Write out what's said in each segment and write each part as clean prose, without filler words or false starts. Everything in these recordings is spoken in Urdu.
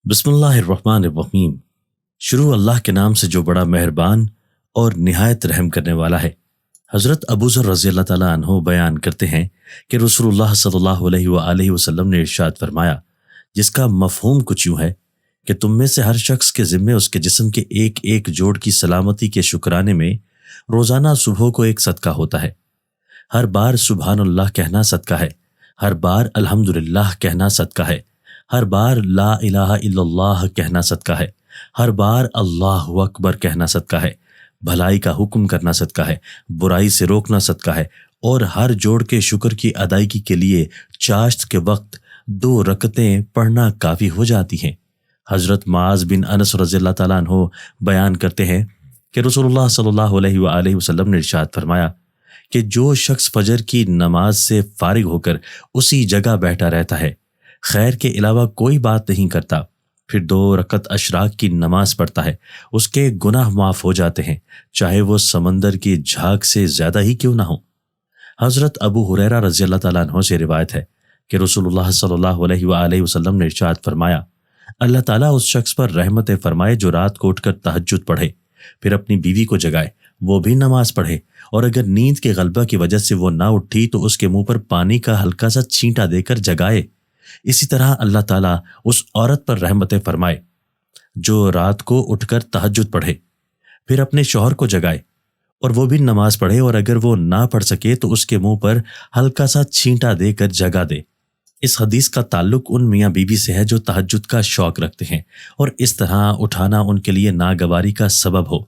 بسم اللہ الرحمن الرحیم۔ شروع اللہ کے نام سے جو بڑا مہربان اور نہایت رحم کرنے والا ہے۔ حضرت ابو ذر رضی اللہ تعالیٰ عنہ بیان کرتے ہیں کہ رسول اللہ صلی اللہ علیہ وآلہ وسلم نے ارشاد فرمایا، جس کا مفہوم کچھ یوں ہے کہ تم میں سے ہر شخص کے ذمے اس کے جسم کے ایک ایک جوڑ کی سلامتی کے شکرانے میں روزانہ صبح کو ایک صدقہ ہوتا ہے۔ ہر بار سبحان اللہ کہنا صدقہ ہے، ہر بار الحمدللہ کہنا صدقہ ہے، ہر بار لا الہ الا اللہ کہنا صدقہ ہے، ہر بار اللہ اکبر کہنا صدقہ ہے، بھلائی کا حکم کرنا صدقہ ہے، برائی سے روکنا صدقہ ہے، اور ہر جوڑ کے شکر کی ادائیگی کے لیے چاشت کے وقت 2 رکعتیں پڑھنا کافی ہو جاتی ہیں۔ حضرت معاذ بن انس رضی اللہ تعالیٰ عنہ بیان کرتے ہیں کہ رسول اللہ صلی اللہ علیہ وآلہ وسلم نے ارشاد فرمایا کہ جو شخص فجر کی نماز سے فارغ ہو کر اسی جگہ بیٹھا رہتا ہے، خیر کے علاوہ کوئی بات نہیں کرتا، پھر 2 رکعت اشراق کی نماز پڑھتا ہے، اس کے گناہ معاف ہو جاتے ہیں، چاہے وہ سمندر کی جھاگ سے زیادہ ہی کیوں نہ ہو۔ حضرت ابو ہریرہ رضی اللہ تعالیٰ عنہ سے روایت ہے کہ رسول اللہ صلی اللہ علیہ وآلہ وسلم نے ارشاد فرمایا، اللہ تعالیٰ اس شخص پر رحمت فرمائے جو رات کو اٹھ کر تہجد پڑھے، پھر اپنی بیوی کو جگائے، وہ بھی نماز پڑھے، اور اگر نیند کے غلبہ کی وجہ سے وہ نہ اٹھی تو اس کے منہ پر پانی کا ہلکا سا چھینٹا دے کر جگائے۔ اسی طرح اللہ تعالیٰ اس عورت پر رحمت فرمائے جو رات کو اٹھ کر تہجد پڑھے، پھر اپنے شوہر کو جگائے اور وہ بھی نماز پڑھے، اور اگر وہ نہ پڑھ سکے تو اس کے منہ پر ہلکا سا چھینٹا دے کر جگا دے۔ اس حدیث کا تعلق ان میاں بیوی سے ہے جو تہجد کا شوق رکھتے ہیں اور اس طرح اٹھانا ان کے لیے ناگواری کا سبب ہو۔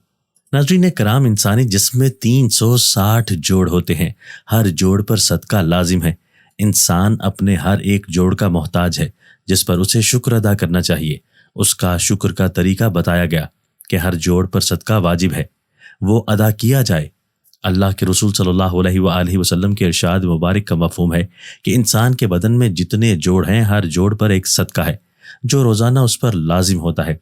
ناظرین کرام، انسانی جسم میں 360 جوڑ ہوتے ہیں، ہر جوڑ پر صدقہ لازم ہے۔ انسان اپنے ہر ایک جوڑ کا محتاج ہے جس پر اسے شکر ادا کرنا چاہیے۔ اس کا شکر کا طریقہ بتایا گیا کہ ہر جوڑ پر صدقہ واجب ہے، وہ ادا کیا جائے۔ اللہ کے رسول صلی اللہ علیہ وآلہ وسلم کے ارشاد مبارک کا مفہوم ہے کہ انسان کے بدن میں جتنے جوڑ ہیں، ہر جوڑ پر ایک صدقہ ہے جو روزانہ اس پر لازم ہوتا ہے۔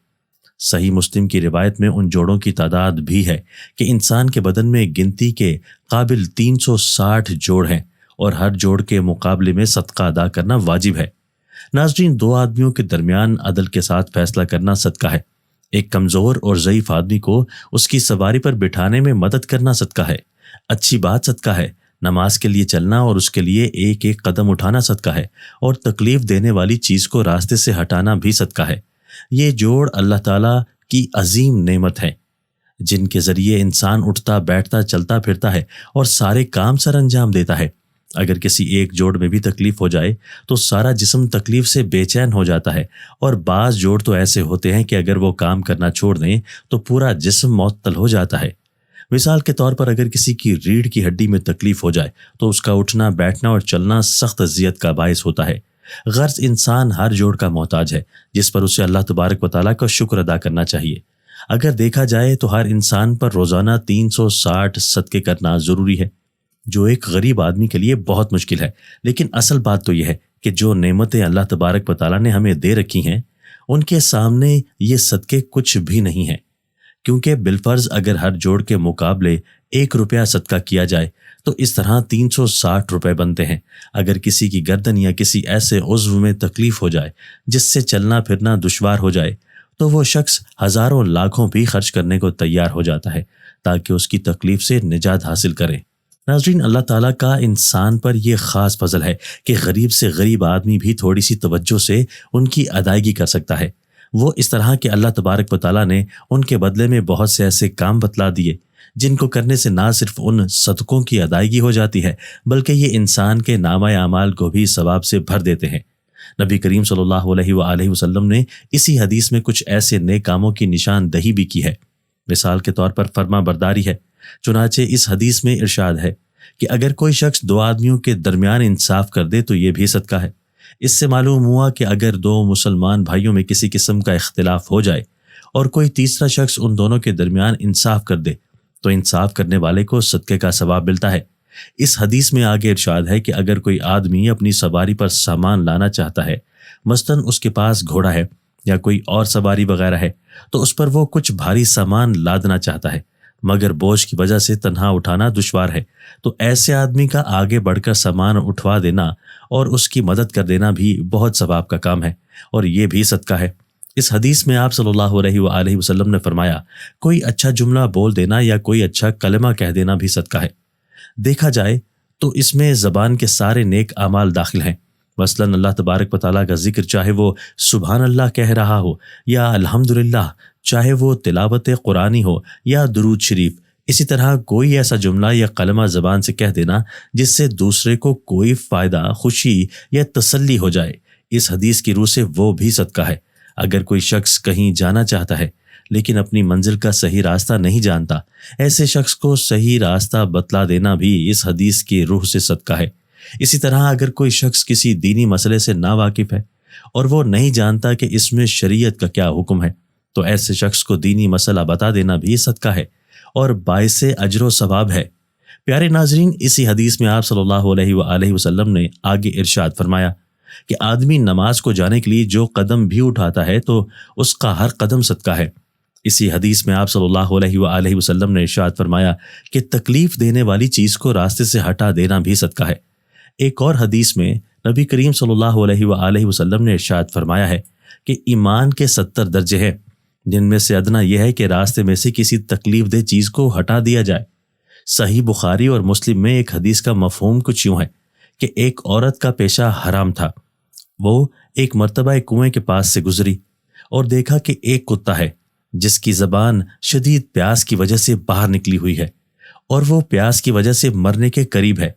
صحیح مسلم کی روایت میں ان جوڑوں کی تعداد بھی ہے کہ انسان کے بدن میں گنتی کے قابل 360 جوڑ ہیں اور ہر جوڑ کے مقابلے میں صدقہ ادا کرنا واجب ہے۔ ناظرین، 2 آدمیوں کے درمیان عدل کے ساتھ فیصلہ کرنا صدقہ ہے۔ ایک کمزور اور ضعیف آدمی کو اس کی سواری پر بٹھانے میں مدد کرنا صدقہ ہے۔ اچھی بات صدقہ ہے۔ نماز کے لیے چلنا اور اس کے لیے ایک ایک قدم اٹھانا صدقہ ہے، اور تکلیف دینے والی چیز کو راستے سے ہٹانا بھی صدقہ ہے۔ یہ جوڑ اللہ تعالیٰ کی عظیم نعمت ہے جن کے ذریعے انسان اٹھتا بیٹھتا چلتا پھرتا ہے اور سارے کام سر انجام دیتا ہے۔ اگر کسی ایک جوڑ میں بھی تکلیف ہو جائے تو سارا جسم تکلیف سے بے چین ہو جاتا ہے، اور بعض جوڑ تو ایسے ہوتے ہیں کہ اگر وہ کام کرنا چھوڑ دیں تو پورا جسم معطل ہو جاتا ہے۔ مثال کے طور پر اگر کسی کی ریڑھ کی ہڈی میں تکلیف ہو جائے تو اس کا اٹھنا بیٹھنا اور چلنا سخت اذیت کا باعث ہوتا ہے۔ غرض انسان ہر جوڑ کا محتاج ہے جس پر اسے اللہ تبارک و تعالیٰ کا شکر ادا کرنا چاہیے۔ اگر دیکھا جائے تو ہر انسان پر روزانہ 360 صدقے کرنا ضروری ہے، جو ایک غریب آدمی کے لیے بہت مشکل ہے۔ لیکن اصل بات تو یہ ہے کہ جو نعمتیں اللہ تبارک و تعالیٰ نے ہمیں دے رکھی ہیں ان کے سامنے یہ صدقے کچھ بھی نہیں ہیں، کیونکہ بالفرض اگر ہر جوڑ کے مقابلے 1 روپیہ صدقہ کیا جائے تو اس طرح 360 روپے بنتے ہیں۔ اگر کسی کی گردن یا کسی ایسے عضو میں تکلیف ہو جائے جس سے چلنا پھرنا دشوار ہو جائے تو وہ شخص ہزاروں لاکھوں بھی خرچ کرنے کو تیار ہو جاتا ہے تاکہ اس کی تکلیف سے نجات حاصل کرے۔ ناظرین، اللہ تعالیٰ کا انسان پر یہ خاص فضل ہے کہ غریب سے غریب آدمی بھی تھوڑی سی توجہ سے ان کی ادائیگی کر سکتا ہے۔ وہ اس طرح کہ اللہ تبارک و تعالیٰ نے ان کے بدلے میں بہت سے ایسے کام بتلا دیے جن کو کرنے سے نہ صرف ان صدقوں کی ادائیگی ہو جاتی ہے بلکہ یہ انسان کے نامہ اعمال کو بھی ثواب سے بھر دیتے ہیں۔ نبی کریم صلی اللہ علیہ وآلہ وسلم نے اسی حدیث میں کچھ ایسے نیک کاموں کی نشاندہی بھی کی ہے۔ مثال کے طور پر فرما برداری ہے۔ چنانچہ اس حدیث میں ارشاد ہے کہ اگر کوئی شخص 2 آدمیوں کے درمیان انصاف کر دے تو یہ بھی صدقہ ہے۔ اس سے معلوم ہوا کہ اگر 2 مسلمان بھائیوں میں کسی قسم کا اختلاف ہو جائے اور کوئی تیسرا شخص ان دونوں کے درمیان انصاف کر دے تو انصاف کرنے والے کو صدقے کا ثواب ملتا ہے۔ اس حدیث میں آگے ارشاد ہے کہ اگر کوئی آدمی اپنی سواری پر سامان لانا چاہتا ہے، مثلاً اس کے پاس گھوڑا ہے یا کوئی اور سواری وغیرہ ہے، تو اس پر وہ کچھ بھاری سامان لادنا چاہتا ہے مگر بوجھ کی وجہ سے تنہا اٹھانا دشوار ہے، تو ایسے آدمی کا آگے بڑھ کر سامان اٹھوا دینا اور اس کی مدد کر دینا بھی بہت ثواب کا کام ہے، اور یہ بھی صدقہ ہے۔ اس حدیث میں آپ صلی اللہ علیہ وآلہ وسلم نے فرمایا کوئی اچھا جملہ بول دینا یا کوئی اچھا کلمہ کہہ دینا بھی صدقہ ہے۔ دیکھا جائے تو اس میں زبان کے سارے نیک اعمال داخل ہیں۔ مثلاً اللہ تبارک و تعالیٰ کا ذکر چاہے وہ سبحان اللہ کہہ رہا ہو یا الحمدللہ، چاہے وہ تلاوت قرآنی ہو یا درود شریف، اسی طرح کوئی ایسا جملہ یا کلمہ زبان سے کہہ دینا جس سے دوسرے کو کوئی فائدہ، خوشی یا تسلی ہو جائے، اس حدیث کی روح سے وہ بھی صدقہ ہے۔ اگر کوئی شخص کہیں جانا چاہتا ہے لیکن اپنی منزل کا صحیح راستہ نہیں جانتا، ایسے شخص کو صحیح راستہ بتلا دینا بھی اس حدیث کی روح سے صدقہ ہے۔ اسی طرح اگر کوئی شخص کسی دینی مسئلے سے ناواقف ہے اور وہ نہیں جانتا کہ اس میں شریعت کا کیا حکم ہے، تو ایسے شخص کو دینی مسئلہ بتا دینا بھی صدقہ ہے اور باعث اجر و ثواب ہے۔ پیارے ناظرین، اسی حدیث میں آپ صلی اللہ علیہ وآلہ وسلم نے آگے ارشاد فرمایا کہ آدمی نماز کو جانے کے لیے جو قدم بھی اٹھاتا ہے تو اس کا ہر قدم صدقہ ہے۔ اسی حدیث میں آپ صلی اللہ علیہ وآلہ وسلم نے ارشاد فرمایا کہ تکلیف دینے والی چیز کو راستے سے ہٹا دینا بھی صدقہ ہے۔ ایک اور حدیث میں نبی کریم صلی اللہ علیہ وآلہ وسلم نے ارشاد فرمایا ہے کہ ایمان کے 70 درجے ہیں، جن میں سے ادنا یہ ہے کہ راستے میں سے کسی تکلیف دہ چیز کو ہٹا دیا جائے۔ صحیح بخاری اور مسلم میں ایک حدیث کا مفہوم کچھ یوں ہے کہ ایک عورت کا پیشہ حرام تھا۔ وہ ایک مرتبہ ایک کنویں کے پاس سے گزری اور دیکھا کہ ایک کتا ہے جس کی زبان شدید پیاس کی وجہ سے باہر نکلی ہوئی ہے اور وہ پیاس کی وجہ سے مرنے کے قریب ہے۔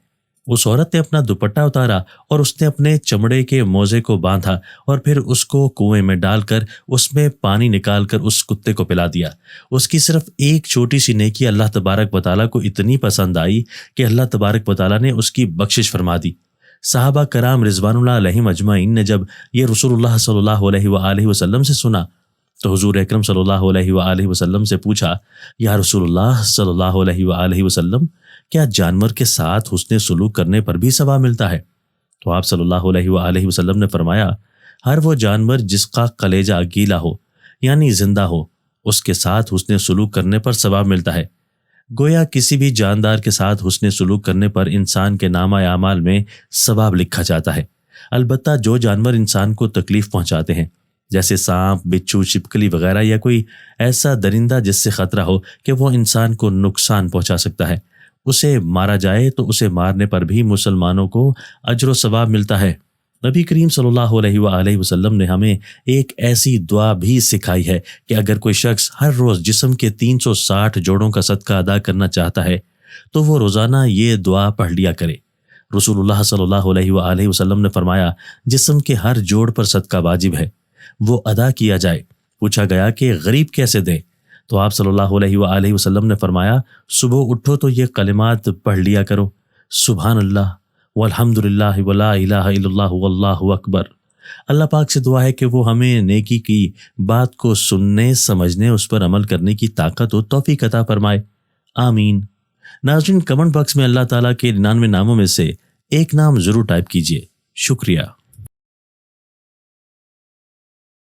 اس عورت نے اپنا دوپٹہ اتارا اور اس نے اپنے چمڑے کے موزے کو باندھا اور پھر اس کو کنویں میں ڈال کر اس میں پانی نکال کر اس کتے کو پلا دیا۔ اس کی صرف ایک چھوٹی سی نیکی اللہ تبارک و تعالیٰ کو اتنی پسند آئی کہ اللہ تبارک و تعالیٰ نے اس کی بخشش فرما دی۔ صحابہ کرام رضوان اللہ علیہم اجمعین نے جب یہ رسول اللہ صلی اللہ علیہ وآلہ وسلم سے سنا تو حضور اکرم صلی اللہ علیہ وآلہ وسلم سے پوچھا، یا رسول اللہ صلی اللہ علیہ وآلہ وسلم، کیا جانور کے ساتھ حسن سلوک کرنے پر بھی ثواب ملتا ہے؟ تو آپ صلی اللہ علیہ وآلہ وسلم نے فرمایا، ہر وہ جانور جس کا کلیجہ گیلا ہو یعنی زندہ ہو، اس کے ساتھ حسن سلوک کرنے پر ثواب ملتا ہے۔ گویا کسی بھی جاندار کے ساتھ حسن سلوک کرنے پر انسان کے نامہ اعمال میں ثواب لکھا جاتا ہے۔ البتہ جو جانور انسان کو تکلیف پہنچاتے ہیں جیسے سانپ، بچھو، چھپکلی وغیرہ، یا کوئی ایسا درندہ جس سے خطرہ ہو کہ وہ انسان کو نقصان پہنچا سکتا ہے، اسے مارا جائے تو اسے مارنے پر بھی مسلمانوں کو اجر و ثواب ملتا ہے۔ نبی کریم صلی اللہ علیہ وآلہ وسلم نے ہمیں ایک ایسی دعا بھی سکھائی ہے کہ اگر کوئی شخص ہر روز جسم کے 360 جوڑوں کا صدقہ ادا کرنا چاہتا ہے تو وہ روزانہ یہ دعا پڑھ لیا کرے۔ رسول اللہ صلی اللہ علیہ وآلہ وسلم نے فرمایا، جسم کے ہر جوڑ پر صدقہ واجب ہے، وہ ادا کیا جائے۔ پوچھا گیا کہ غریب کیسے دیں؟ تو آپ صلی اللہ علیہ وآلہ وسلم نے فرمایا، صبح اٹھو تو یہ کلمات پڑھ لیا کرو، سبحان اللہ والحمدللہ ولا الہ الا اللہ واللہ اکبر۔ اللہ پاک سے دعا ہے کہ وہ ہمیں نیکی کی بات کو سننے، سمجھنے، اس پر عمل کرنے کی طاقت و توفیق عطا فرمائے، آمین۔ ناظرین، کمنٹ باکس میں اللہ تعالیٰ کے 99 ناموں میں سے ایک نام ضرور ٹائپ کیجیے۔ شکریہ۔